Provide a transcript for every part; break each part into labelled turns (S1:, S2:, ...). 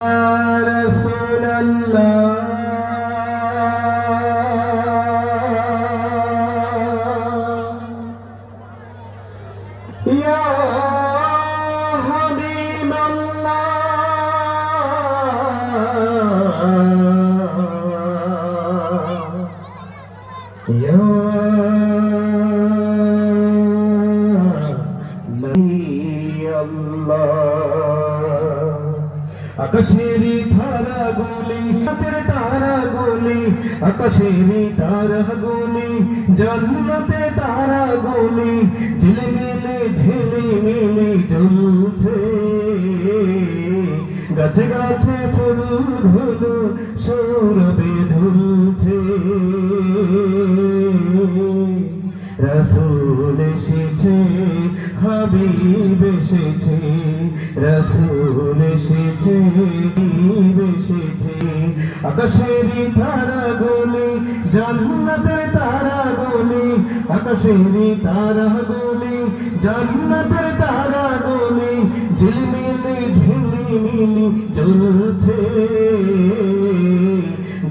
S1: رسول الله يا حبيب الله يا نبي الله আকাশেরি তারা গুলি হাতের তারা গুলি আকাশেরি তারা গুলি জান্নাতে তারা গুলি ঝিলমিলে ঝিলিমিলি জ্বলছে গাছে গাছে ফুলগুলো সৌরভে ঢুলছে রাসূল এসেছে হাবিব এসেছে রাসূল এসেছে হাবিব এসেছে আকাশেরি তারা গুলি জান্নাতের তারা গুলি আকাশেরি তারা গুলি জান্নাতের তারা গুলি ঝিলমিলি ঝিলিমিলি জ্বলছে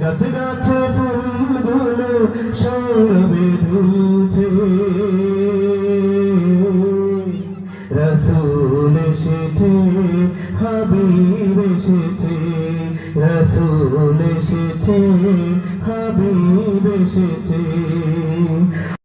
S1: গাছে গাছে ফুলগুলো সৌরভে ঢুলছে রাসূল এসেছে হাবিব এসেছে রাসূল এসেছে হাবিব এসেছে